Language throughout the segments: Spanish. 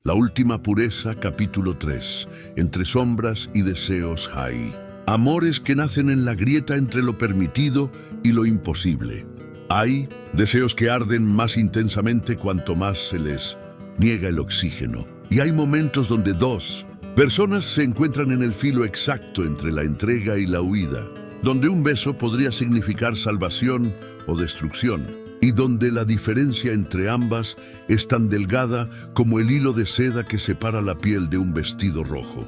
La última pureza, capítulo 3. Entre sombras y deseos hay. Amores que nacen en la grieta entre lo permitido y lo imposible. Hay deseos que arden más intensamente cuanto más se les niega el oxígeno. Y hay momentos donde dos personas se encuentran en el filo exacto entre la entrega y la huida, donde un beso podría significar salvación o destrucción, y donde la diferencia entre ambas es tan delgada como el hilo de seda que separa la piel de un vestido rojo.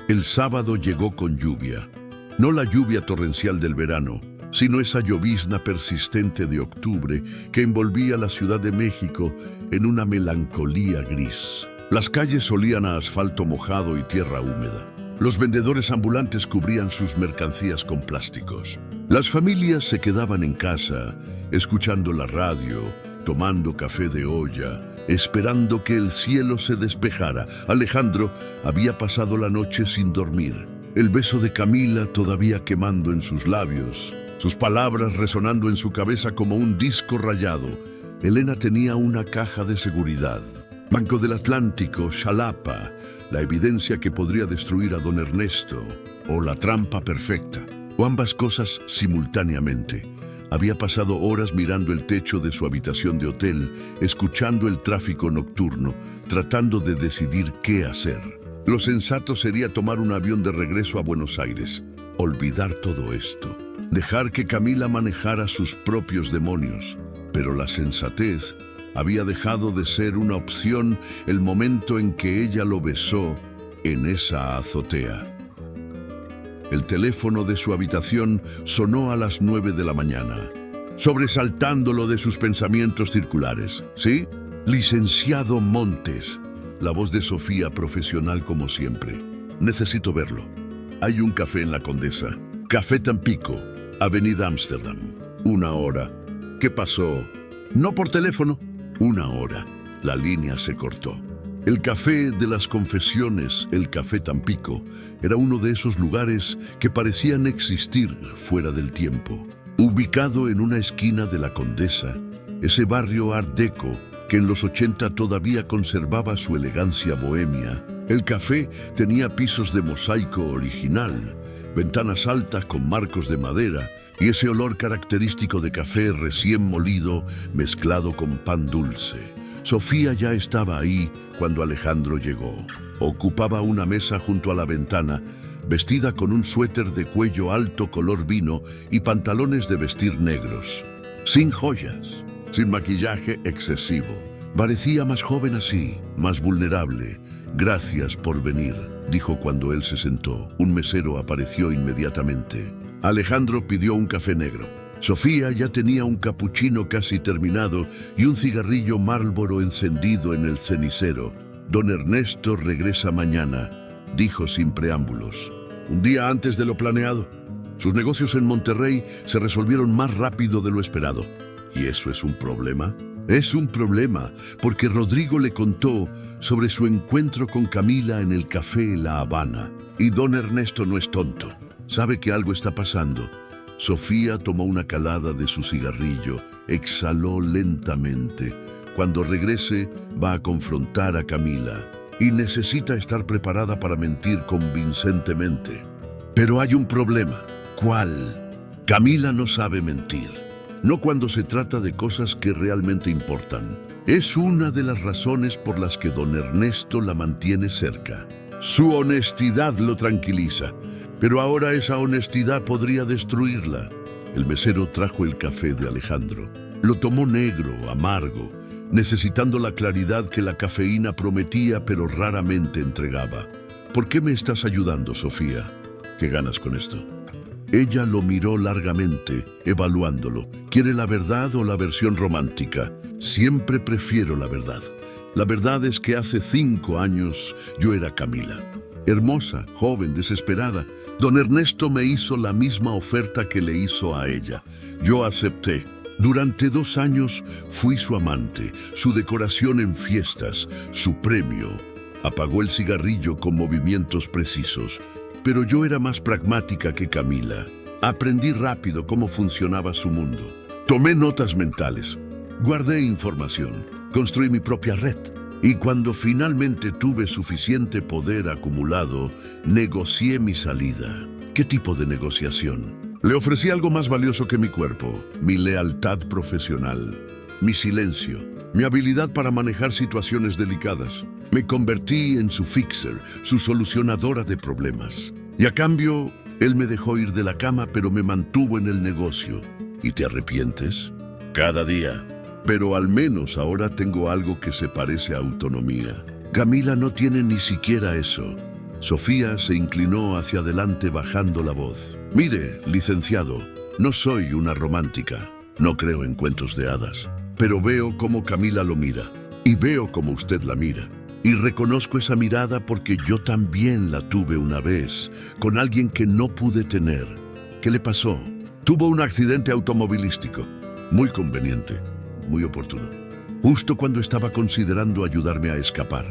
El sábado llegó con lluvia, no la lluvia torrencial del verano, sino esa llovizna persistente de octubre que envolvía la Ciudad de México en una melancolía gris. Las calles olían a asfalto mojado y tierra húmeda. Los vendedores ambulantes cubrían sus mercancías con plásticos. Las familias se quedaban en casa, escuchando la radio, tomando café de olla, esperando que el cielo se despejara. Alejandro había pasado la noche sin dormir, el beso de Camila todavía quemando en sus labios, sus palabras resonando en su cabeza como un disco rayado. Elena tenía una caja de seguridad. Banco del Atlántico, Xalapa, la evidencia que podría destruir a don Ernesto, o la trampa perfecta, o ambas cosas simultáneamente. Había pasado horas mirando el techo de su habitación de hotel, escuchando el tráfico nocturno, tratando de decidir qué hacer. Lo sensato sería tomar un avión de regreso a Buenos Aires, olvidar todo esto, dejar que Camila manejara sus propios demonios. Pero la sensatez había dejado de ser una opción el momento en que ella lo besó en esa azotea. El teléfono de su habitación sonó a las 9 de la mañana, sobresaltándolo de sus pensamientos circulares. ¿Sí? Licenciado Montes. La voz de Sofía, profesional como siempre. Necesito verlo. Hay un café en la Condesa. Café Tampico, Avenida Ámsterdam. 1 hora. ¿Qué pasó? No por teléfono. 1 hora. La línea se cortó. El café de las confesiones, el Café Tampico, era uno de esos lugares que parecían existir fuera del tiempo. Ubicado en una esquina de la Condesa, ese barrio Art Deco que en los 80 todavía conservaba su elegancia bohemia, el café tenía pisos de mosaico original, ventanas altas con marcos de madera y ese olor característico de café recién molido mezclado con pan dulce. Sofía ya estaba ahí cuando Alejandro llegó. Ocupaba una mesa junto a la ventana, vestida con un suéter de cuello alto color vino y pantalones de vestir negros. Sin joyas, sin maquillaje excesivo. Parecía más joven así, más vulnerable. Gracias por venir, dijo cuando él se sentó. Un mesero apareció inmediatamente. Alejandro pidió un café negro. Sofía ya tenía un capuchino casi terminado y un cigarrillo Marlboro encendido en el cenicero. Don Ernesto regresa mañana, dijo sin preámbulos. Un día antes de lo planeado. Sus negocios en Monterrey se resolvieron más rápido de lo esperado. ¿Y eso es un problema? Es un problema, porque Rodrigo le contó sobre su encuentro con Camila en el café La Habana. Y don Ernesto no es tonto. Sabe que algo está pasando. Sofía tomó una calada de su cigarrillo, exhaló lentamente. Cuando regrese, va a confrontar a Camila y necesita estar preparada para mentir convincentemente. Pero hay un problema. ¿Cuál? Camila no sabe mentir. No cuando se trata de cosas que realmente importan. Es una de las razones por las que don Ernesto la mantiene cerca. Su honestidad lo tranquiliza. Pero ahora esa honestidad podría destruirla. El mesero trajo el café de Alejandro. Lo tomó negro, amargo, necesitando la claridad que la cafeína prometía pero raramente entregaba. ¿Por qué me estás ayudando, Sofía? ¿Qué ganas con esto? Ella lo miró largamente, evaluándolo. ¿Quiere la verdad o la versión romántica? Siempre prefiero la verdad. La verdad es que hace 5 años yo era Camila. Hermosa, joven, desesperada. Don Ernesto me hizo la misma oferta que le hizo a ella. Yo acepté. Durante 2 años fui su amante, su decoración en fiestas, su premio. Apagó el cigarrillo con movimientos precisos. Pero yo era más pragmática que Camila. Aprendí rápido cómo funcionaba su mundo. Tomé notas mentales. Guardé información. Construí mi propia red. Y cuando finalmente tuve suficiente poder acumulado, negocié mi salida. ¿Qué tipo de negociación? Le ofrecí algo más valioso que mi cuerpo, mi lealtad profesional, mi silencio, mi habilidad para manejar situaciones delicadas. Me convertí en su fixer, su solucionadora de problemas. Y a cambio, él me dejó ir de la cama, pero me mantuvo en el negocio. ¿Y te arrepientes? Cada día. Pero al menos ahora tengo algo que se parece a autonomía. Camila no tiene ni siquiera eso. Sofía se inclinó hacia adelante bajando la voz. Mire, licenciado, no soy una romántica. No creo en cuentos de hadas. Pero veo cómo Camila lo mira. Y veo cómo usted la mira. Y reconozco esa mirada porque yo también la tuve una vez, con alguien que no pude tener. ¿Qué le pasó? Tuvo un accidente automovilístico. Muy conveniente. Muy oportuno. Justo cuando estaba considerando ayudarme a escapar.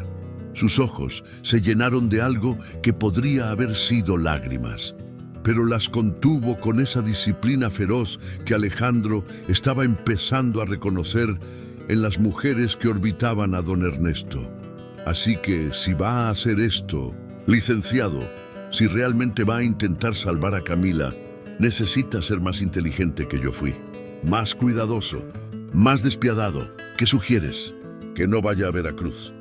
Sus ojos se llenaron de algo que podría haber sido lágrimas, pero las contuvo con esa disciplina feroz que Alejandro estaba empezando a reconocer en las mujeres que orbitaban a don Ernesto. Así que si va a hacer esto, licenciado, si realmente va a intentar salvar a Camila, necesita ser más inteligente que yo fui, más cuidadoso, más despiadado. ¿Qué sugieres? Que no vaya a Veracruz.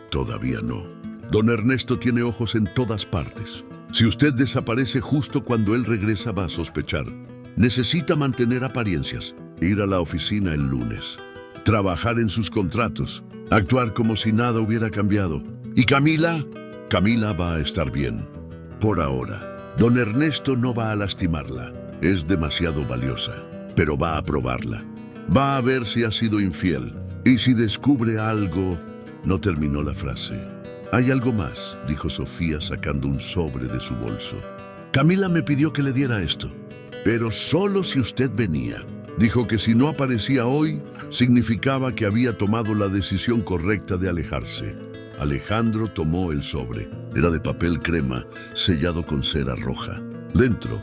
Todavía no. Don Ernesto tiene ojos en todas partes. Si usted desaparece justo cuando él regresa, va a sospechar. Necesita mantener apariencias, ir a la oficina el lunes, trabajar en sus contratos, actuar como si nada hubiera cambiado. ¿Y Camila? Camila va a estar bien. Por ahora. Don Ernesto no va a lastimarla. Es demasiado valiosa, pero va a probarla. Va a ver si ha sido infiel. Y si descubre algo... No terminó la frase. Hay algo más, dijo Sofía sacando un sobre de su bolso. Camila me pidió que le diera esto, pero solo si usted venía. Dijo que si no aparecía hoy, significaba que había tomado la decisión correcta de alejarse. Alejandro tomó el sobre. Era de papel crema, sellado con cera roja. Dentro,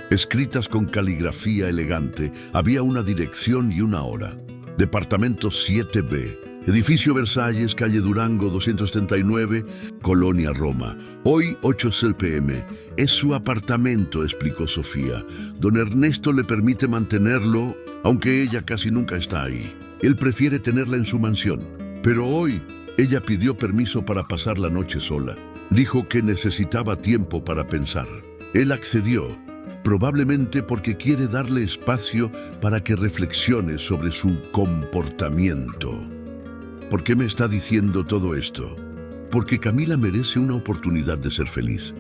escritas con caligrafía elegante, había una dirección y una hora. Departamento 7B. Edificio Versalles, calle Durango 239, Colonia Roma. Hoy 8 p.m. Es su apartamento, explicó Sofía. Don Ernesto le permite mantenerlo, aunque ella casi nunca está ahí. Él prefiere tenerla en su mansión. Pero hoy ella pidió permiso para pasar la noche sola. Dijo que necesitaba tiempo para pensar. Él accedió, probablemente porque quiere darle espacio para que reflexione sobre su comportamiento. ¿Por qué me está diciendo todo esto? Porque Camila merece una oportunidad de ser feliz.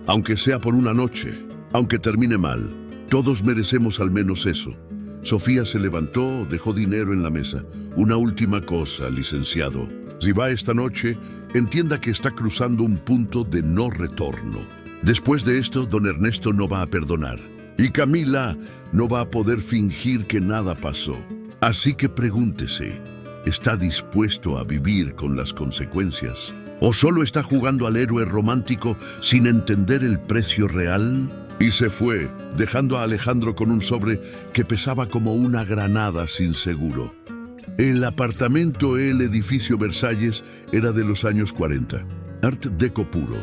Aunque sea por una noche, aunque termine mal, todos merecemos al menos eso. Sofía se levantó, dejó dinero en la mesa. Una última cosa, licenciado. Si va esta noche, entienda que está cruzando un punto de no retorno. Después de esto, don Ernesto no va a perdonar. Y Camila no va a poder fingir que nada pasó. Así que pregúntese, ¿está dispuesto a vivir con las consecuencias? ¿O solo está jugando al héroe romántico sin entender el precio real? Y se fue, dejando a Alejandro con un sobre que pesaba como una granada sin seguro. El apartamento, el edificio Versalles, era de los años 40. Art Deco puro,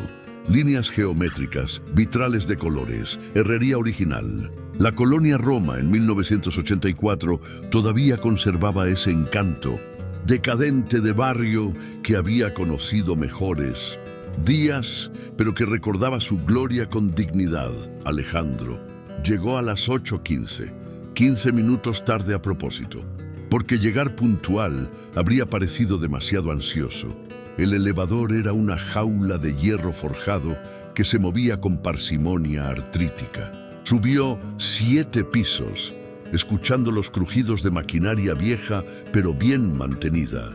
líneas geométricas, vitrales de colores, herrería original. La Colonia Roma en 1984 todavía conservaba ese encanto decadente de barrio que había conocido mejores días, pero que recordaba su gloria con dignidad. Alejandro llegó a las 8:15, 15 minutos tarde a propósito, porque llegar puntual habría parecido demasiado ansioso. El elevador era una jaula de hierro forjado que se movía con parsimonia artrítica. Subió 7 pisos, escuchando los crujidos de maquinaria vieja pero bien mantenida.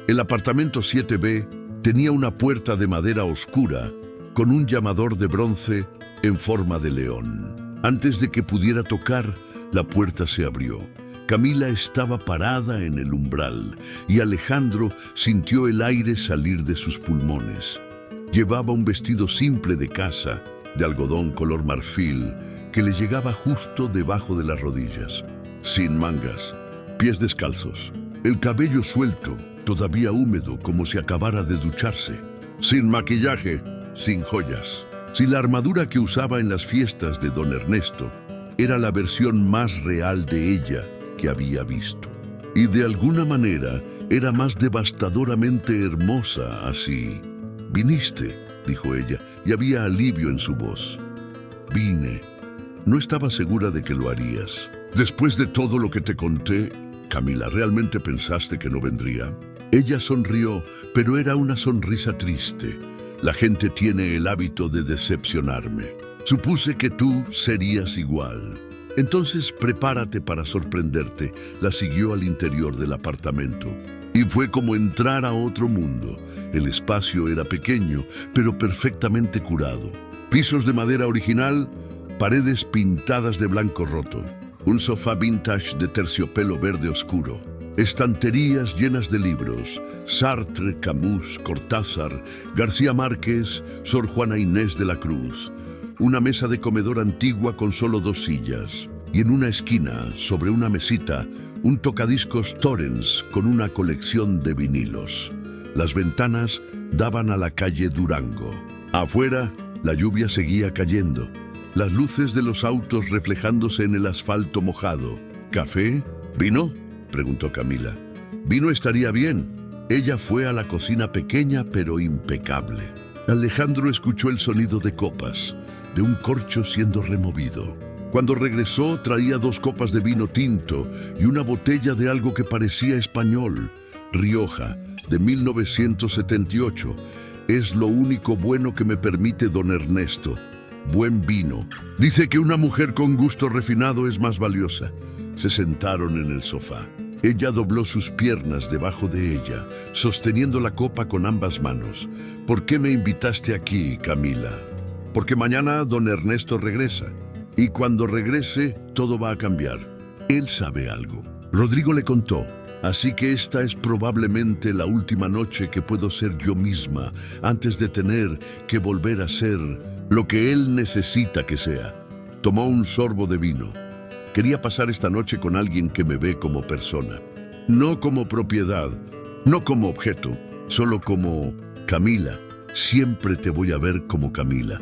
El apartamento 7B tenía una puerta de madera oscura con un llamador de bronce en forma de león. Antes de que pudiera tocar, la puerta se abrió. Camila estaba parada en el umbral y Alejandro sintió el aire salir de sus pulmones. Llevaba un vestido simple de casa, de algodón color marfil, que le llegaba justo debajo de las rodillas, sin mangas, pies descalzos, el cabello suelto, todavía húmedo como si acabara de ducharse, sin maquillaje, sin joyas. Si la armadura que usaba en las fiestas de don Ernesto era la versión más real de ella que había visto. Y de alguna manera era más devastadoramente hermosa así. «Viniste», dijo ella, y había alivio en su voz. «Vine. No estaba segura de que lo harías. Después de todo lo que te conté, Camila, ¿realmente pensaste que no vendría?» Ella sonrió, pero era una sonrisa triste. «La gente tiene el hábito de decepcionarme. Supuse que tú serías igual. Entonces prepárate para sorprenderte», la siguió al interior del apartamento. Y fue como entrar a otro mundo. El espacio era pequeño, pero perfectamente curado. Pisos de madera original, paredes pintadas de blanco roto, un sofá vintage de terciopelo verde oscuro, estanterías llenas de libros: Sartre, Camus, Cortázar, García Márquez, Sor Juana Inés de la Cruz. Una mesa de comedor antigua con solo 2 sillas. Y en una esquina, sobre una mesita, un tocadiscos Torrens con una colección de vinilos. Las ventanas daban a la calle Durango. Afuera, la lluvia seguía cayendo, las luces de los autos reflejándose en el asfalto mojado. «¿Café? ¿Vino?», preguntó Camila. «Vino estaría bien». Ella fue a la cocina pequeña pero impecable. Alejandro escuchó el sonido de copas, de un corcho siendo removido. Cuando regresó, traía 2 copas de vino tinto y una botella de algo que parecía español: Rioja, de 1978. «Es lo único bueno que me permite don Ernesto. Buen vino. Dice que una mujer con gusto refinado es más valiosa». Se sentaron en el sofá. Ella dobló sus piernas debajo de ella, sosteniendo la copa con ambas manos. «¿Por qué me invitaste aquí, Camila?» «Porque mañana don Ernesto regresa. Y cuando regrese, todo va a cambiar. Él sabe algo». Rodrigo le contó. «Así que esta es probablemente la última noche que puedo ser yo misma antes de tener que volver a ser lo que él necesita que sea». Tomó un sorbo de vino. «Quería pasar esta noche con alguien que me ve como persona. No como propiedad, no como objeto, solo como Camila. Siempre te voy a ver como Camila.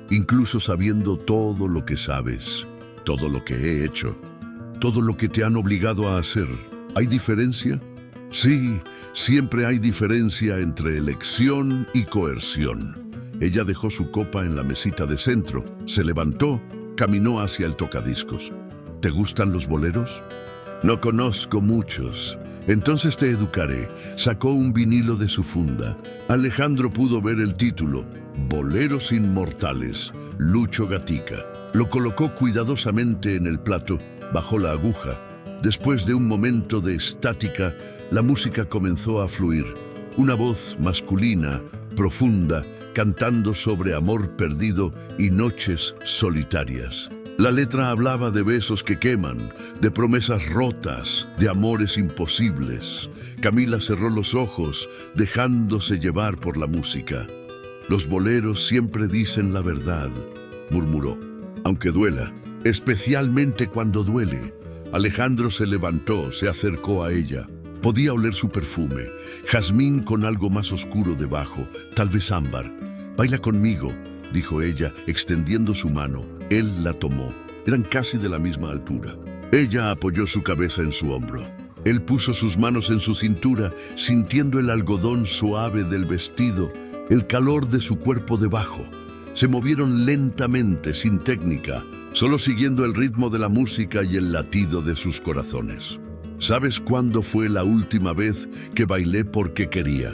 Incluso sabiendo todo lo que sabes, todo lo que he hecho, todo lo que te han obligado a hacer. ¿Hay diferencia? Sí, siempre hay diferencia entre elección y coerción». Ella dejó su copa en la mesita de centro, se levantó, caminó hacia el tocadiscos. «¿Te gustan los boleros?» «No conozco muchos. Entonces te educaré». Sacó un vinilo de su funda. Alejandro pudo ver el título: «Boleros Inmortales, Lucho Gatica». Lo colocó cuidadosamente en el plato, bajó la aguja. Después de un momento de estática, la música comenzó a fluir. Una voz masculina, profunda, cantando sobre amor perdido y noches solitarias. La letra hablaba de besos que queman, de promesas rotas, de amores imposibles. Camila cerró los ojos, dejándose llevar por la música. «Los boleros siempre dicen la verdad», murmuró. «Aunque duela, especialmente cuando duele». Alejandro se levantó, se acercó a ella. Podía oler su perfume, jazmín con algo más oscuro debajo, tal vez ámbar. «Baila conmigo», dijo ella, extendiendo su mano. Él la tomó. Eran casi de la misma altura. Ella apoyó su cabeza en su hombro. Él puso sus manos en su cintura, sintiendo el algodón suave del vestido, el calor de su cuerpo debajo. Se movieron lentamente, sin técnica, solo siguiendo el ritmo de la música y el latido de sus corazones. «¿Sabes cuándo fue la última vez que bailé porque quería?»,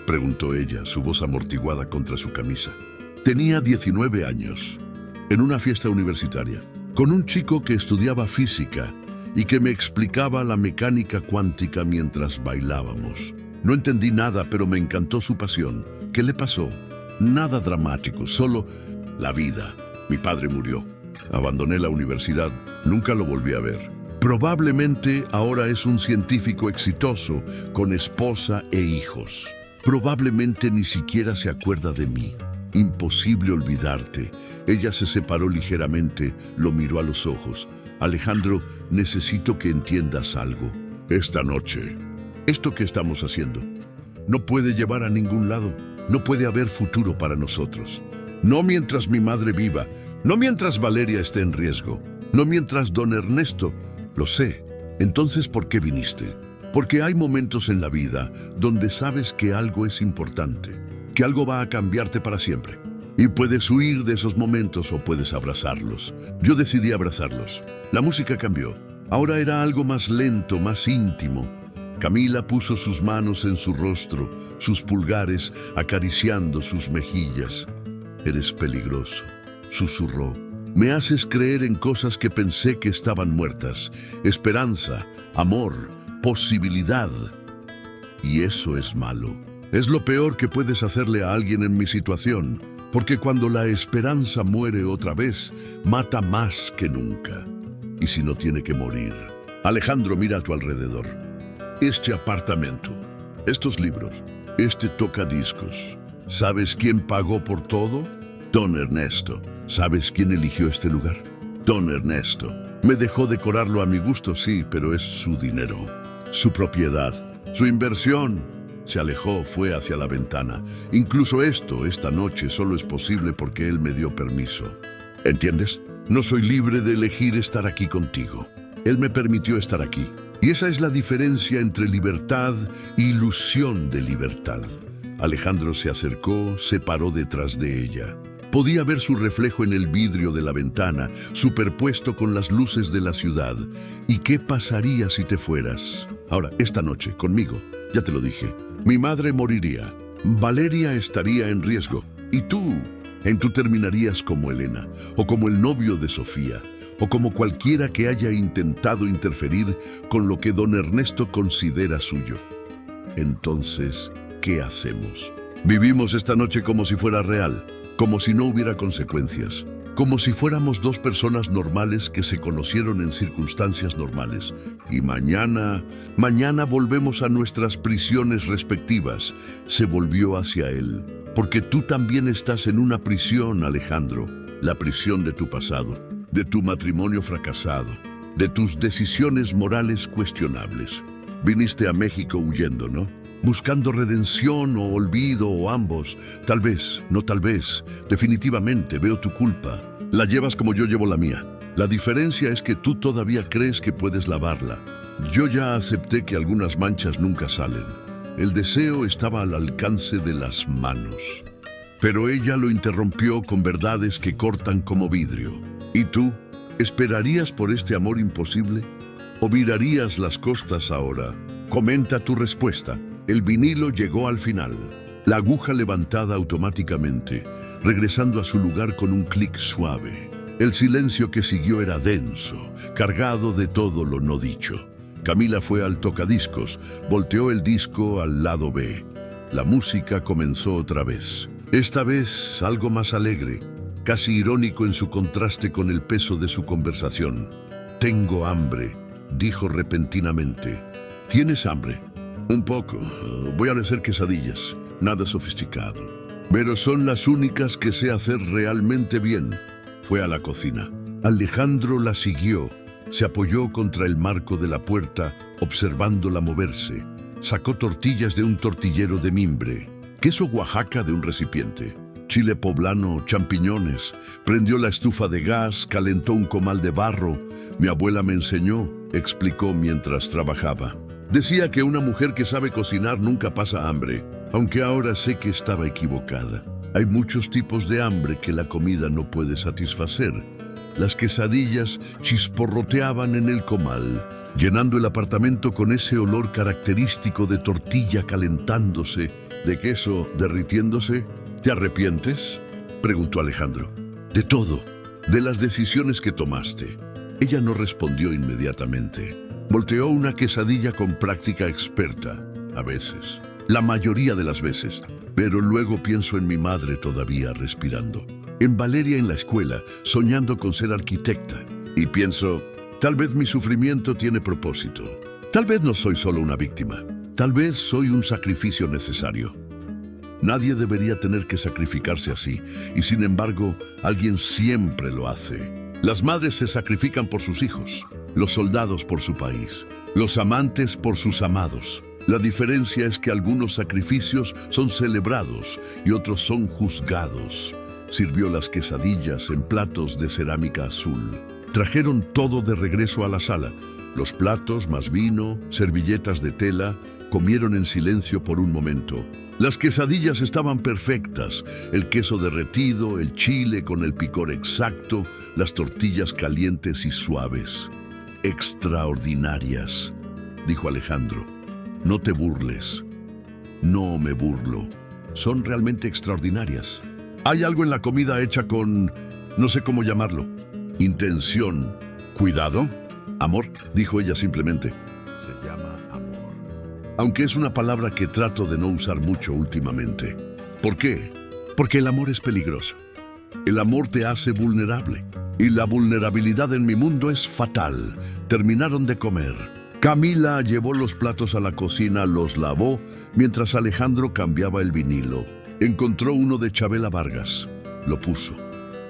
preguntó ella, su voz amortiguada contra su camisa. «Tenía 19 años, en una fiesta universitaria, con un chico que estudiaba física y que me explicaba la mecánica cuántica mientras bailábamos. No entendí nada, pero me encantó su pasión. ¿Qué le pasó? Nada dramático, solo la vida. Mi padre murió. Abandoné la universidad, nunca lo volví a ver. Probablemente ahora es un científico exitoso, con esposa e hijos. Probablemente ni siquiera se acuerda de mí. Imposible olvidarte». Ella se separó ligeramente, lo miró a los ojos. «Alejandro, necesito que entiendas algo. Esta noche, esto que estamos haciendo, no puede llevar a ningún lado. No puede haber futuro para nosotros. No mientras mi madre viva, no mientras Valeria esté en riesgo, no mientras don Ernesto. Lo sé. Entonces, ¿por qué viniste? Porque hay momentos en la vida donde sabes que algo es importante, que algo va a cambiarte para siempre. Y puedes huir de esos momentos o puedes abrazarlos. Yo decidí abrazarlos. La música cambió. Ahora era algo más lento, más íntimo. Camila puso sus manos en su rostro, sus pulgares acariciando sus mejillas. Eres peligroso, susurró. Me haces creer en cosas que pensé que estaban muertas. Esperanza, amor, posibilidad. Y eso es malo. Es lo peor que puedes hacerle a alguien en mi situación, porque cuando la esperanza muere otra vez, mata más que nunca. Y si no tiene que morir. Alejandro, mira a tu alrededor. Este apartamento, estos libros, este tocadiscos. ¿Sabes quién pagó por todo? Don Ernesto. ¿Sabes quién eligió este lugar? Don Ernesto. Me dejó decorarlo a mi gusto, sí, pero es su dinero, su propiedad, su inversión. Se alejó, fue hacia la ventana. Incluso esta noche, solo es posible porque él me dio permiso. ¿Entiendes? No soy libre de elegir estar aquí contigo. Él me permitió estar aquí. Y esa es la diferencia entre libertad e ilusión de libertad. Alejandro se acercó, se paró detrás de ella. Podía ver su reflejo en el vidrio de la ventana, superpuesto con las luces de la ciudad. ¿Y qué pasaría si te fueras? Ahora, esta noche, conmigo, ya te lo dije, mi madre moriría, Valeria estaría en riesgo, y tú terminarías como Elena, o como el novio de Sofía, o como cualquiera que haya intentado interferir con lo que don Ernesto considera suyo. Entonces, ¿qué hacemos? Vivimos esta noche como si fuera real, como si no hubiera consecuencias, como si fuéramos dos personas normales que se conocieron en circunstancias normales. Y mañana volvemos a nuestras prisiones respectivas. Se volvió hacia él, porque tú también estás en una prisión, Alejandro, la prisión de tu pasado, de tu matrimonio fracasado, de tus decisiones morales cuestionables. Viniste a México huyendo, ¿no? Buscando redención o olvido o ambos. Tal vez, no tal vez. Definitivamente veo tu culpa. La llevas como yo llevo la mía. La diferencia es que tú todavía crees que puedes lavarla. Yo ya acepté que algunas manchas nunca salen. El deseo estaba al alcance de las manos. Pero ella lo interrumpió con verdades que cortan como vidrio. ¿Y tú? ¿Esperarías por este amor imposible? ¿O virarías las costas ahora? Comenta tu respuesta. El vinilo llegó al final, la aguja levantada automáticamente, regresando a su lugar con un clic suave. El silencio que siguió era denso, cargado de todo lo no dicho. Camila fue al tocadiscos, volteó el disco al lado B. La música comenzó otra vez. Esta vez algo más alegre, casi irónico en su contraste con el peso de su conversación. «Tengo hambre», dijo repentinamente. «¿Tienes hambre?» «Un poco. Voy a hacer quesadillas. Nada sofisticado. Pero son las únicas que sé hacer realmente bien». Fue a la cocina. Alejandro la siguió. Se apoyó contra el marco de la puerta, observándola moverse. Sacó tortillas de un tortillero de mimbre, queso Oaxaca de un recipiente, chile poblano, champiñones. Prendió la estufa de gas, calentó un comal de barro. «Mi abuela me enseñó», explicó mientras trabajaba. Decía que una mujer que sabe cocinar nunca pasa hambre, aunque ahora sé que estaba equivocada. Hay muchos tipos de hambre que la comida no puede satisfacer. Las quesadillas chisporroteaban en el comal, llenando el apartamento con ese olor característico de tortilla calentándose, de queso derritiéndose. «¿Te arrepientes?», preguntó Alejandro. «De todo, de las decisiones que tomaste». Ella no respondió inmediatamente. Volteó una quesadilla con práctica experta, a veces, la mayoría de las veces, pero luego pienso en mi madre todavía respirando, en Valeria en la escuela, soñando con ser arquitecta, y pienso, tal vez mi sufrimiento tiene propósito, tal vez no soy solo una víctima, tal vez soy un sacrificio necesario. Nadie debería tener que sacrificarse así, y sin embargo, alguien siempre lo hace. Las madres se sacrifican por sus hijos, los soldados por su país, los amantes por sus amados. La diferencia es que algunos sacrificios son celebrados y otros son juzgados. Sirvió las quesadillas en platos de cerámica azul. Trajeron todo de regreso a la sala. Los platos, más vino, servilletas de tela. Comieron en silencio por un momento. Las quesadillas estaban perfectas. El queso derretido, el chile con el picor exacto, las tortillas calientes y suaves. Extraordinarias, dijo Alejandro. No te burles. No me burlo. Son realmente extraordinarias. Hay algo en la comida hecha con, no sé cómo llamarlo, intención. ¿Cuidado? Amor, dijo ella simplemente. Se llama amor. Aunque es una palabra que trato de no usar mucho últimamente. ¿Por qué? Porque el amor es peligroso. El amor te hace vulnerable. Y la vulnerabilidad en mi mundo es fatal. Terminaron de comer. Camila llevó los platos a la cocina, los lavó, mientras Alejandro cambiaba el vinilo. Encontró uno de Chabela Vargas. Lo puso.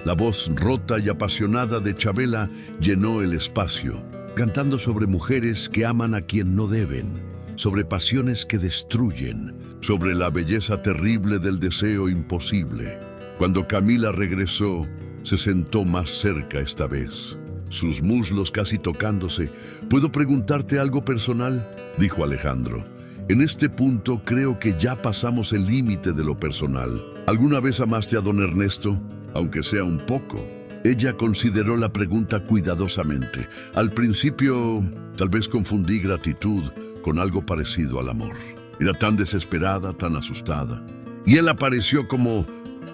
La voz rota y apasionada de Chabela llenó el espacio, cantando sobre mujeres que aman a quien no deben, sobre pasiones que destruyen, sobre la belleza terrible del deseo imposible. Cuando Camila regresó, se sentó más cerca esta vez, sus muslos casi tocándose. ¿Puedo preguntarte algo personal?, dijo Alejandro. En este punto creo que ya pasamos el límite de lo personal. ¿Alguna vez amaste a don Ernesto? Aunque sea un poco. Ella consideró la pregunta cuidadosamente. Al principio, tal vez confundí gratitud con algo parecido al amor. Era tan desesperada, tan asustada. Y él apareció como,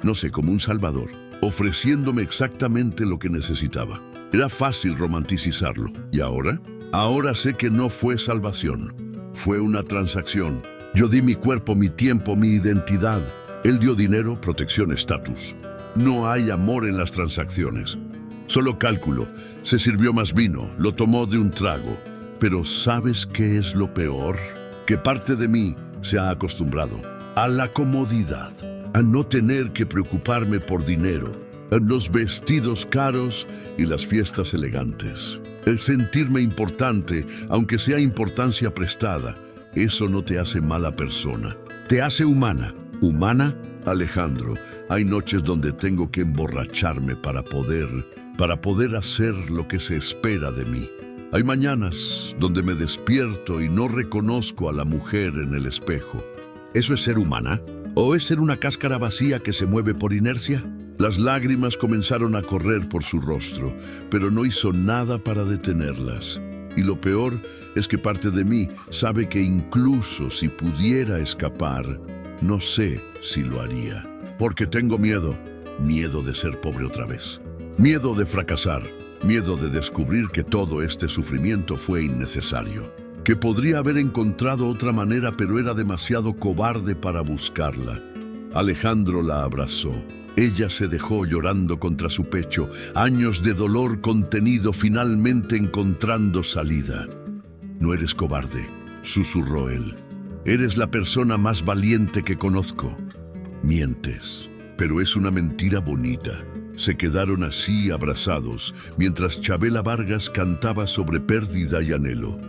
no sé, como un salvador, ofreciéndome exactamente lo que necesitaba. Era fácil romanticizarlo. ¿Y ahora? Ahora sé que no fue salvación. Fue una transacción. Yo di mi cuerpo, mi tiempo, mi identidad. Él dio dinero, protección, estatus. No hay amor en las transacciones. Solo cálculo. Se sirvió más vino, lo tomó de un trago. Pero ¿sabes qué es lo peor? Que parte de mí se ha acostumbrado a la comodidad, a no tener que preocuparme por dinero, a los vestidos caros y las fiestas elegantes. El sentirme importante, aunque sea importancia prestada, eso no te hace mala persona. Te hace humana. ¿Humana? Alejandro, hay noches donde tengo que emborracharme para poder hacer lo que se espera de mí. Hay mañanas donde me despierto y no reconozco a la mujer en el espejo. ¿Eso es ser humana? ¿O es ser una cáscara vacía que se mueve por inercia? Las lágrimas comenzaron a correr por su rostro, pero no hizo nada para detenerlas. Y lo peor es que parte de mí sabe que incluso si pudiera escapar, no sé si lo haría. Porque tengo miedo. Miedo de ser pobre otra vez. Miedo de fracasar. Miedo de descubrir que todo este sufrimiento fue innecesario. Que podría haber encontrado otra manera, pero era demasiado cobarde para buscarla. Alejandro la abrazó. Ella se dejó llorando contra su pecho, años de dolor contenido finalmente encontrando salida. No eres cobarde, susurró él. Eres la persona más valiente que conozco. Mientes, pero es una mentira bonita. Se quedaron así abrazados, mientras Chabela Vargas cantaba sobre pérdida y anhelo.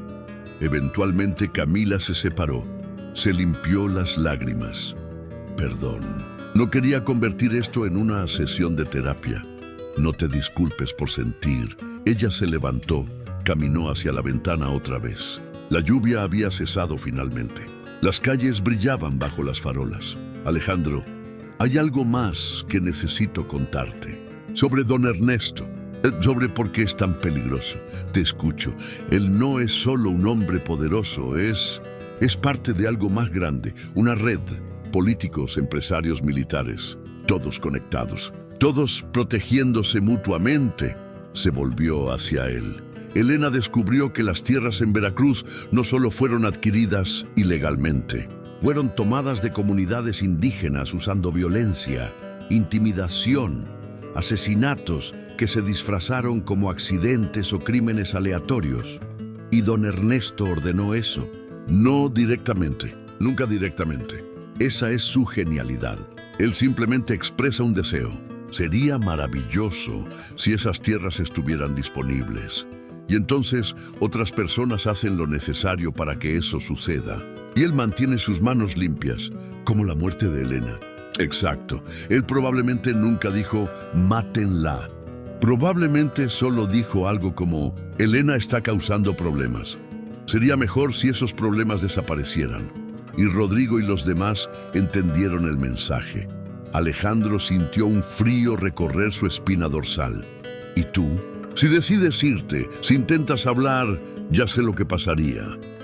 Eventualmente Camila se separó, se limpió las lágrimas. Perdón. No quería convertir esto en una sesión de terapia. No te disculpes por sentir. Ella se levantó, caminó hacia la ventana otra vez. La lluvia había cesado finalmente. Las calles brillaban bajo las farolas. Alejandro, hay algo más que necesito contarte. Sobre don Ernesto. Sobre por qué es tan peligroso. Te escucho. Él no es solo un hombre poderoso, es parte de algo más grande, una red. Políticos, empresarios, militares, todos conectados, todos protegiéndose mutuamente. Se volvió hacia él. Elena descubrió que las tierras en Veracruz no solo fueron adquiridas ilegalmente, fueron tomadas de comunidades indígenas usando violencia, intimidación, asesinatos que se disfrazaron como accidentes o crímenes aleatorios. Y don Ernesto ordenó eso. No directamente, nunca directamente. Esa es su genialidad. Él simplemente expresa un deseo. Sería maravilloso si esas tierras estuvieran disponibles. Y entonces otras personas hacen lo necesario para que eso suceda. Y él mantiene sus manos limpias, como la muerte de Elena. Exacto. Él probablemente nunca dijo, mátenla. Probablemente solo dijo algo como, Elena está causando problemas. Sería mejor si esos problemas desaparecieran. Y Rodrigo y los demás entendieron el mensaje. Alejandro sintió un frío recorrer su espina dorsal. ¿Y tú? Si decides irte, si intentas hablar, ya sé lo que pasaría.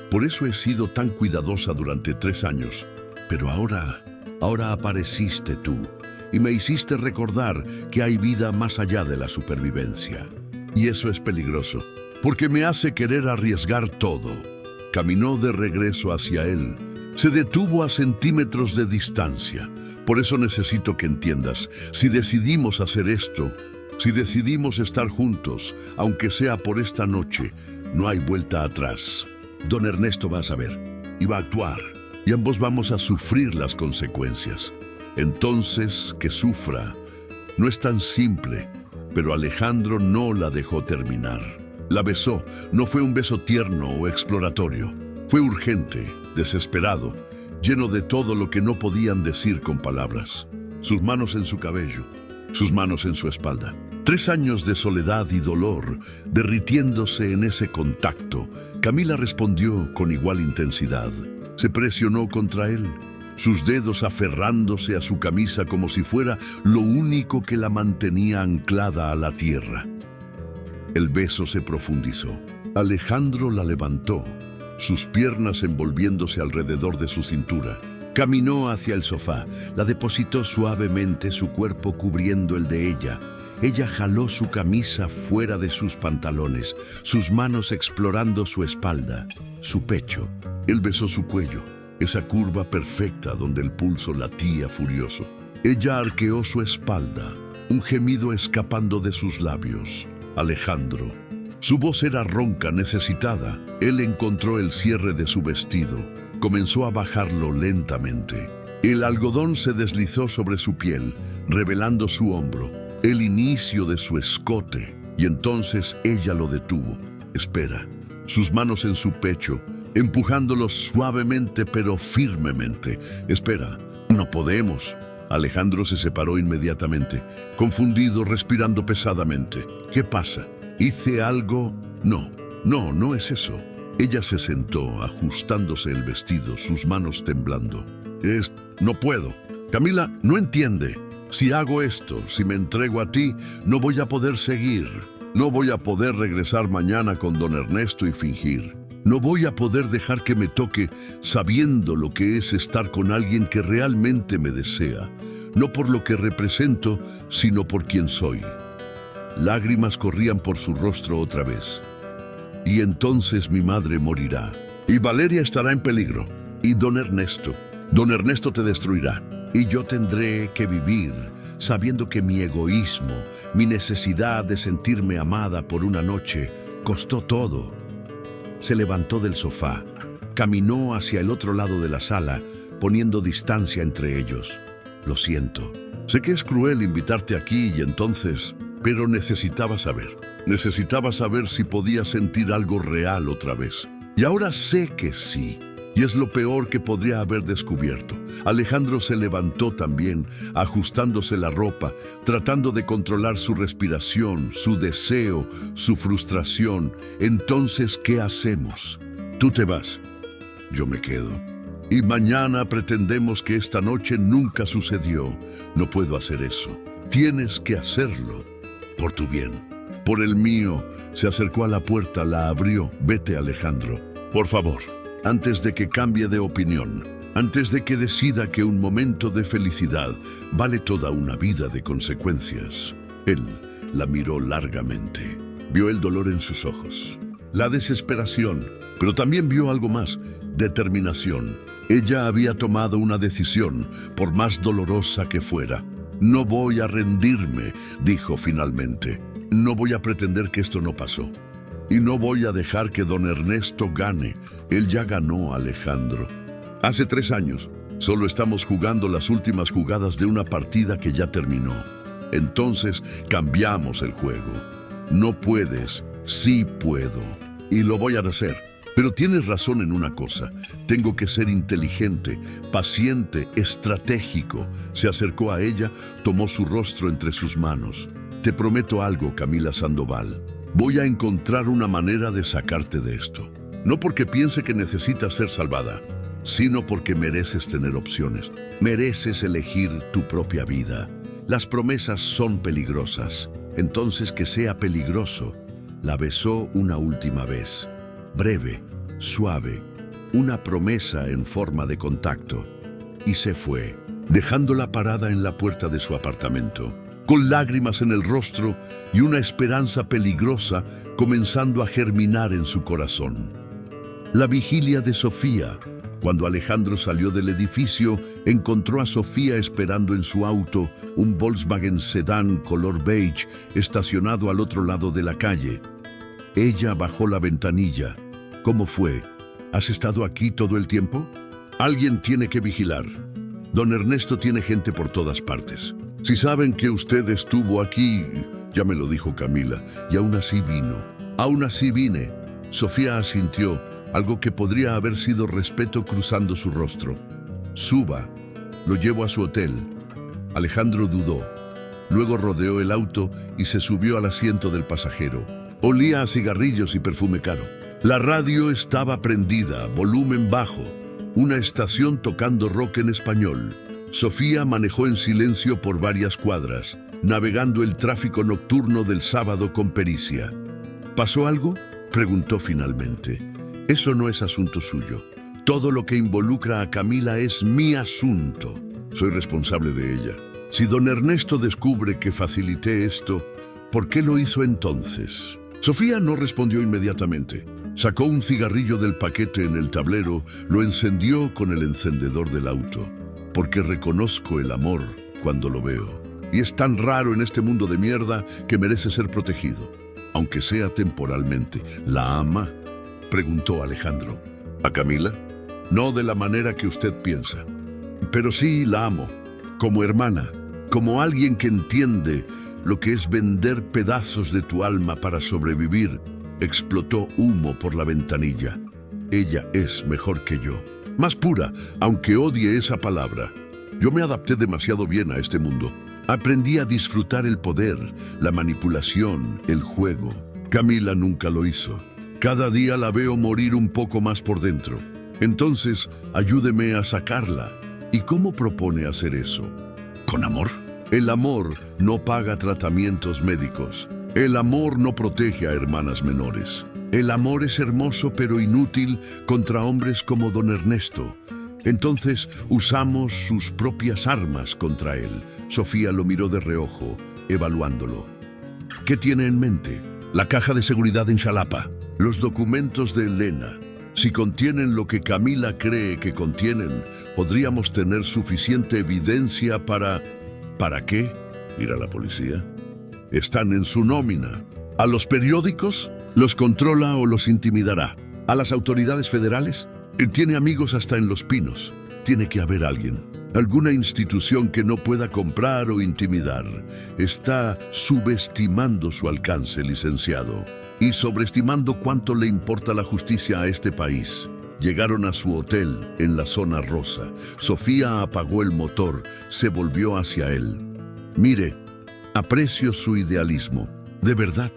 Por eso he sido tan cuidadosa durante 3 años. Pero ahora apareciste tú y me hiciste recordar que hay vida más allá de la supervivencia. Y eso es peligroso, porque me hace querer arriesgar todo. Caminó de regreso hacia él. Se detuvo a centímetros de distancia. Por eso necesito que entiendas, si decidimos hacer esto, si decidimos estar juntos, aunque sea por esta noche, no hay vuelta atrás. Don Ernesto va a saber y va a actuar, y ambos vamos a sufrir las consecuencias. Entonces, que sufra. No es tan simple, pero Alejandro no la dejó terminar. La besó. No fue un beso tierno o exploratorio. Fue urgente, desesperado, lleno de todo lo que no podían decir con palabras. Sus manos en su cabello, sus manos en su espalda. 3 años de soledad y dolor derritiéndose en ese contacto. Camila respondió con igual intensidad. Se presionó contra él, sus dedos aferrándose a su camisa como si fuera lo único que la mantenía anclada a la tierra. El beso se profundizó. Alejandro la levantó, sus piernas envolviéndose alrededor de su cintura. Caminó hacia el sofá, la depositó suavemente, su cuerpo cubriendo el de ella. Ella jaló su camisa fuera de sus pantalones, sus manos explorando su espalda, su pecho. Él besó su cuello, esa curva perfecta donde el pulso latía furioso. Ella arqueó su espalda, un gemido escapando de sus labios. Alejandro. Su voz era ronca, necesitada. Él encontró el cierre de su vestido. Comenzó a bajarlo lentamente. El algodón se deslizó sobre su piel, revelando su hombro, el inicio de su escote. Y entonces ella lo detuvo. Espera. Sus manos en su pecho, empujándolo suavemente pero firmemente. Espera. No podemos. Alejandro se separó inmediatamente, confundido, respirando pesadamente. ¿Qué pasa? ¿Hice algo? No es eso. Ella se sentó, ajustándose el vestido, sus manos temblando. No puedo. Camila, no entiende. Si hago esto, si me entrego a ti, no voy a poder seguir. No voy a poder regresar mañana con don Ernesto y fingir. No voy a poder dejar que me toque sabiendo lo que es estar con alguien que realmente me desea. No por lo que represento, sino por quien soy. Lágrimas corrían por su rostro otra vez. Y entonces mi madre morirá. Y Valeria estará en peligro. Y don Ernesto te destruirá. Y yo tendré que vivir sabiendo que mi egoísmo, mi necesidad de sentirme amada por una noche, costó todo. Se levantó del sofá, caminó hacia el otro lado de la sala, poniendo distancia entre ellos. Lo siento. Sé que es cruel invitarte aquí y entonces... Pero necesitaba saber si podía sentir algo real otra vez. Y ahora sé que sí. Y es lo peor que podría haber descubierto. Alejandro se levantó también, ajustándose la ropa, tratando de controlar su respiración, su deseo, su frustración. Entonces, ¿qué hacemos? Tú te vas. Yo me quedo. Y mañana pretendemos que esta noche nunca sucedió. No puedo hacer eso. Tienes que hacerlo. Por tu bien. Por el mío. Se acercó a la puerta, la abrió. Vete, Alejandro. Por favor. Antes de que cambie de opinión. Antes de que decida que un momento de felicidad vale toda una vida de consecuencias. Él la miró largamente. Vio el dolor en sus ojos. La desesperación. Pero también vio algo más. Determinación. Ella había tomado una decisión, por más dolorosa que fuera. No voy a rendirme, dijo finalmente. No voy a pretender que esto no pasó. Y no voy a dejar que don Ernesto gane. Él ya ganó, Alejandro. Hace 3 años. Solo estamos jugando las últimas jugadas de una partida que ya terminó. Entonces cambiamos el juego. No puedes Sí puedo, y lo voy a hacer. Pero tienes razón en una cosa. Tengo que ser inteligente, paciente, estratégico. Se acercó a ella, tomó su rostro entre sus manos. Te prometo algo, Camila Sandoval. Voy a encontrar una manera de sacarte de esto. No porque piense que necesitas ser salvada, sino porque mereces tener opciones. Mereces elegir tu propia vida. Las promesas son peligrosas. Entonces que sea peligroso. La besó una última vez. Breve, suave, una promesa en forma de contacto. Y se fue, dejándola parada en la puerta de su apartamento, con lágrimas en el rostro y una esperanza peligrosa comenzando a germinar en su corazón. La vigilia de Sofía. Cuando Alejandro salió del edificio, encontró a Sofía esperando en su auto, un Volkswagen Sedán color beige, estacionado al otro lado de la calle. Ella bajó la ventanilla. ¿Cómo fue? ¿Has estado aquí todo el tiempo? Alguien tiene que vigilar. Don Ernesto tiene gente por todas partes. Si saben que usted estuvo aquí, ya me lo dijo Camila, y aún así vino. Aún así vine. Sofía asintió, algo que podría haber sido respeto cruzando su rostro. Suba, lo llevo a su hotel. Alejandro dudó. Luego rodeó el auto y se subió al asiento del pasajero. Olía a cigarrillos y perfume caro. La radio estaba prendida, volumen bajo, una estación tocando rock en español. Sofía manejó en silencio por varias cuadras, navegando el tráfico nocturno del sábado con pericia. ¿Pasó algo?, preguntó finalmente. Eso no es asunto suyo. Todo lo que involucra a Camila es mi asunto. Soy responsable de ella. Si don Ernesto descubre que facilité esto, ¿por qué lo hizo entonces? Sofía no respondió inmediatamente. Sacó un cigarrillo del paquete en el tablero, lo encendió con el encendedor del auto. Porque reconozco el amor cuando lo veo. Y es tan raro en este mundo de mierda que merece ser protegido. Aunque sea temporalmente. ¿La ama?, preguntó Alejandro. ¿A Camila? No de la manera que usted piensa. Pero sí la amo. Como hermana. Como alguien que entiende lo que es vender pedazos de tu alma para sobrevivir. Explotó humo por la ventanilla. Ella es mejor que yo. Más pura, aunque odie esa palabra. Yo me adapté demasiado bien a este mundo. Aprendí a disfrutar el poder, la manipulación, el juego. Camila nunca lo hizo. Cada día la veo morir un poco más por dentro. Entonces, ayúdeme a sacarla. ¿Y cómo propone hacer eso? ¿Con amor? El amor no paga tratamientos médicos. El amor no protege a hermanas menores. El amor es hermoso pero inútil contra hombres como don Ernesto. Entonces usamos sus propias armas contra él. Sofía lo miró de reojo, evaluándolo. ¿Qué tiene en mente? La caja de seguridad en Xalapa. Los documentos de Elena. Si contienen lo que Camila cree que contienen, podríamos tener suficiente evidencia para... ¿Para qué? ¿Ir a la policía? Están en su nómina. ¿A los periódicos? ¿Los controla o los intimidará? ¿A las autoridades federales? Tiene amigos hasta en Los Pinos. Tiene que haber alguien. Alguna institución que no pueda comprar o intimidar. Está subestimando su alcance, licenciado. Y sobreestimando cuánto le importa la justicia a este país. Llegaron a su hotel, en la zona rosa. Sofía apagó el motor, se volvió hacia él. Mire, aprecio su idealismo, de verdad,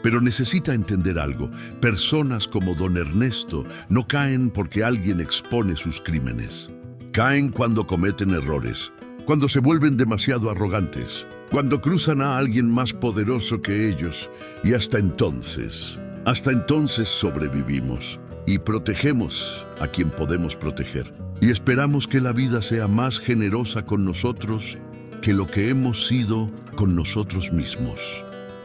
pero necesita entender algo. Personas como don Ernesto no caen porque alguien expone sus crímenes. Caen cuando cometen errores, cuando se vuelven demasiado arrogantes, cuando cruzan a alguien más poderoso que ellos, y hasta entonces sobrevivimos. Y protegemos a quien podemos proteger. Y esperamos que la vida sea más generosa con nosotros que lo que hemos sido con nosotros mismos.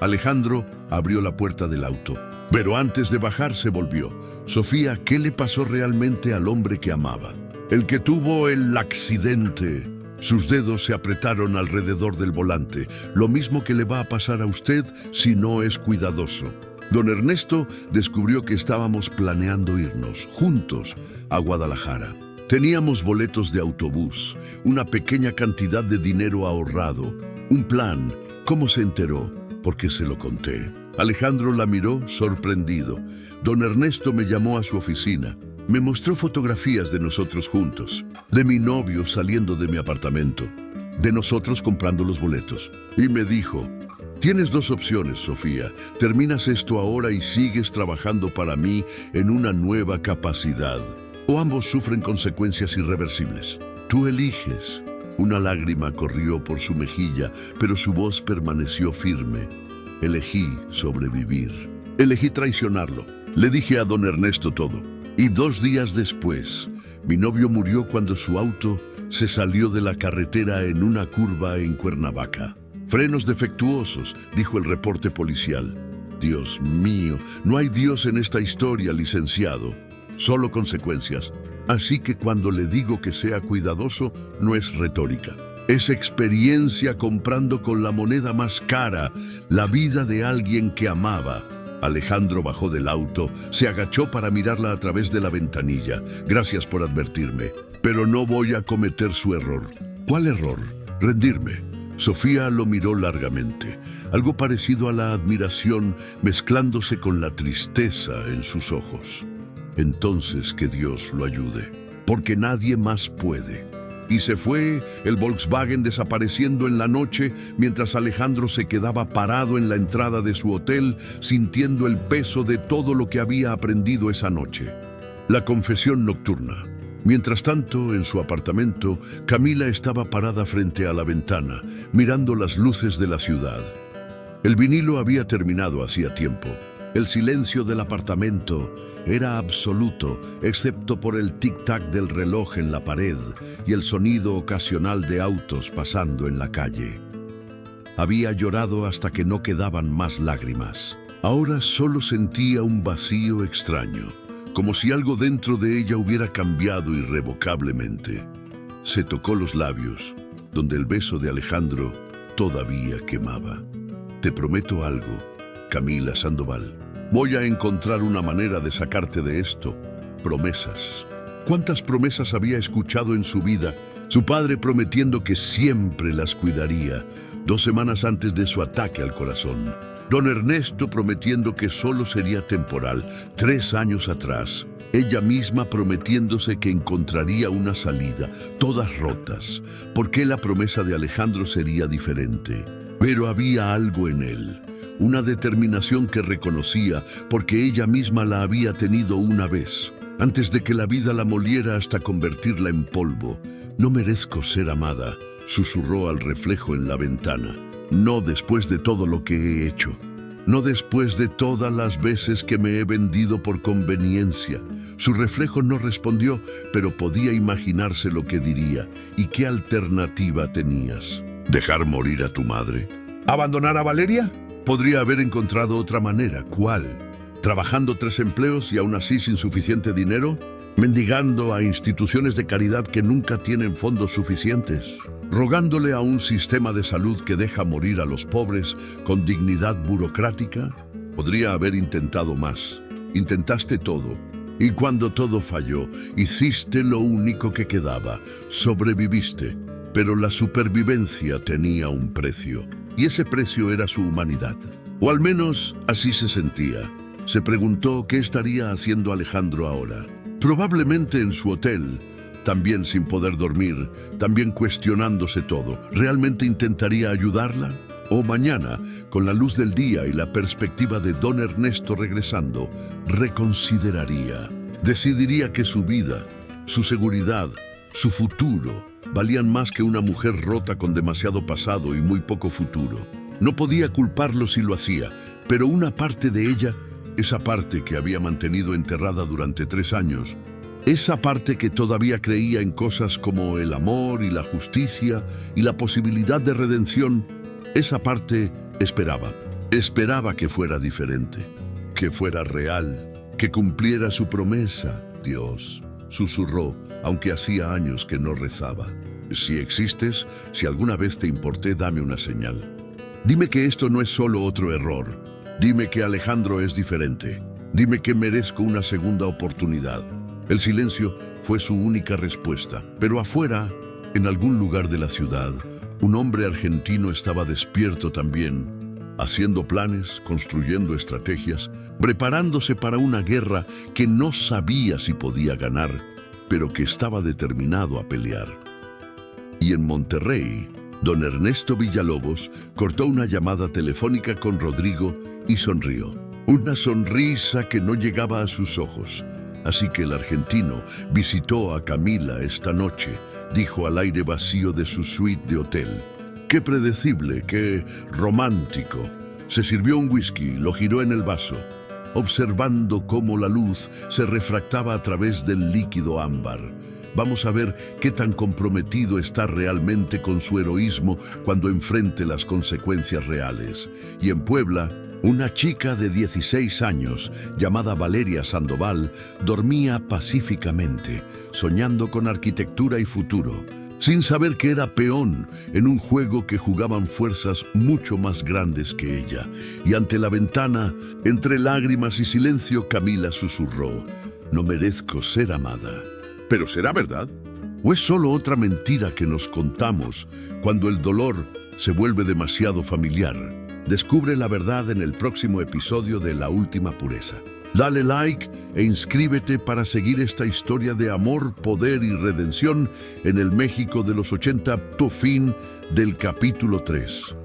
Alejandro abrió la puerta del auto, pero antes de bajar se volvió. Sofía, ¿qué le pasó realmente al hombre que amaba? El que tuvo el accidente. Sus dedos se apretaron alrededor del volante, lo mismo que le va a pasar a usted si no es cuidadoso. Don Ernesto descubrió que estábamos planeando irnos, juntos, a Guadalajara. Teníamos boletos de autobús, una pequeña cantidad de dinero ahorrado, un plan. ¿Cómo se enteró? Porque se lo conté. Alejandro la miró sorprendido. Don Ernesto me llamó a su oficina. Me mostró fotografías de nosotros juntos, de mi novio saliendo de mi apartamento, de nosotros comprando los boletos. Y me dijo: tienes dos opciones, Sofía. Terminas esto ahora y sigues trabajando para mí en una nueva capacidad, o ambos sufren consecuencias irreversibles. Tú eliges. Una lágrima corrió por su mejilla, pero su voz permaneció firme. Elegí sobrevivir. Elegí traicionarlo. Le dije a don Ernesto todo. Y 2 días después, mi novio murió cuando su auto se salió de la carretera en una curva en Cuernavaca. Frenos defectuosos, dijo el reporte policial. Dios mío, no hay Dios en esta historia, licenciado. Solo consecuencias. Así que cuando le digo que sea cuidadoso, no es retórica. Es experiencia comprando con la moneda más cara la vida de alguien que amaba. Alejandro bajó del auto, se agachó para mirarla a través de la ventanilla. Gracias por advertirme, pero no voy a cometer su error. ¿Cuál error? Rendirme. Sofía lo miró largamente, algo parecido a la admiración mezclándose con la tristeza en sus ojos. Entonces que Dios lo ayude, porque nadie más puede. Y se fue, el Volkswagen desapareciendo en la noche, mientras Alejandro se quedaba parado en la entrada de su hotel, sintiendo el peso de todo lo que había aprendido esa noche. La confesión nocturna. Mientras tanto, en su apartamento, Camila estaba parada frente a la ventana, mirando las luces de la ciudad. El vinilo había terminado hacía tiempo. El silencio del apartamento era absoluto, excepto por el tic-tac del reloj en la pared y el sonido ocasional de autos pasando en la calle. Había llorado hasta que no quedaban más lágrimas. Ahora solo sentía un vacío extraño, como si algo dentro de ella hubiera cambiado irrevocablemente. Se tocó los labios, donde el beso de Alejandro todavía quemaba. Te prometo algo, Camila Sandoval. Voy a encontrar una manera de sacarte de esto. Promesas. ¿Cuántas promesas había escuchado en su vida? Su padre prometiendo que siempre las cuidaría, 2 semanas antes de su ataque al corazón. Don Ernesto prometiendo que solo sería temporal, 3 años atrás. Ella misma prometiéndose que encontraría una salida, todas rotas. ¿Por qué la promesa de Alejandro sería diferente? Pero había algo en él. Una determinación que reconocía porque ella misma la había tenido una vez, antes de que la vida la moliera hasta convertirla en polvo. No merezco ser amada, susurró al reflejo en la ventana. No después de todo lo que he hecho. No después de todas las veces que me he vendido por conveniencia. Su reflejo no respondió, pero podía imaginarse lo que diría. ¿Y qué alternativa tenías? ¿Dejar morir a tu madre? ¿Abandonar a Valeria? Podría haber encontrado otra manera. ¿Cuál? ¿Trabajando 3 empleos y aún así sin suficiente dinero? ¿Mendigando a instituciones de caridad que nunca tienen fondos suficientes? ¿Rogándole a un sistema de salud que deja morir a los pobres con dignidad burocrática? Podría haber intentado más. Intentaste todo. Y cuando todo falló, hiciste lo único que quedaba. Sobreviviste. Pero la supervivencia tenía un precio. Y ese precio era su humanidad. O al menos así se sentía. Se preguntó qué estaría haciendo Alejandro ahora. Probablemente en su hotel, también sin poder dormir, también cuestionándose todo. ¿Realmente intentaría ayudarla? O mañana, con la luz del día y la perspectiva de don Ernesto regresando, reconsideraría. Decidiría que su vida, su seguridad, su futuro valían más que una mujer rota con demasiado pasado y muy poco futuro. No podía culparlo si lo hacía, pero una parte de ella, esa parte que había mantenido enterrada durante 3 años, esa parte que todavía creía en cosas como el amor y la justicia y la posibilidad de redención, esa parte esperaba que fuera diferente, que fuera real, que cumpliera su promesa. Dios, susurró, aunque hacía años que no rezaba. Si existes, si alguna vez te importé, dame una señal. Dime que esto no es solo otro error. Dime que Alejandro es diferente. Dime que merezco una segunda oportunidad. El silencio fue su única respuesta. Pero afuera, en algún lugar de la ciudad, un hombre argentino estaba despierto también, haciendo planes, construyendo estrategias, preparándose para una guerra que no sabía si podía ganar, pero que estaba determinado a pelear. Y en Monterrey, don Ernesto Villalobos cortó una llamada telefónica con Rodrigo y sonrió. Una sonrisa que no llegaba a sus ojos. Así que el argentino visitó a Camila esta noche, dijo al aire vacío de su suite de hotel. Qué predecible, qué romántico. Se sirvió un whisky, lo giró en el vaso, observando cómo la luz se refractaba a través del líquido ámbar. Vamos a ver qué tan comprometido está realmente con su heroísmo cuando enfrente las consecuencias reales. Y en Puebla, una chica de 16 años, llamada Valeria Sandoval, dormía pacíficamente, soñando con arquitectura y futuro, sin saber que era peón en un juego que jugaban fuerzas mucho más grandes que ella. Y ante la ventana, entre lágrimas y silencio, Camila susurró: «No merezco ser amada». ¿Pero será verdad? ¿O es solo otra mentira que nos contamos cuando el dolor se vuelve demasiado familiar? Descubre la verdad en el próximo episodio de La Última Pureza. Dale like e inscríbete para seguir esta historia de amor, poder y redención en el México de los 80, fin del capítulo 3.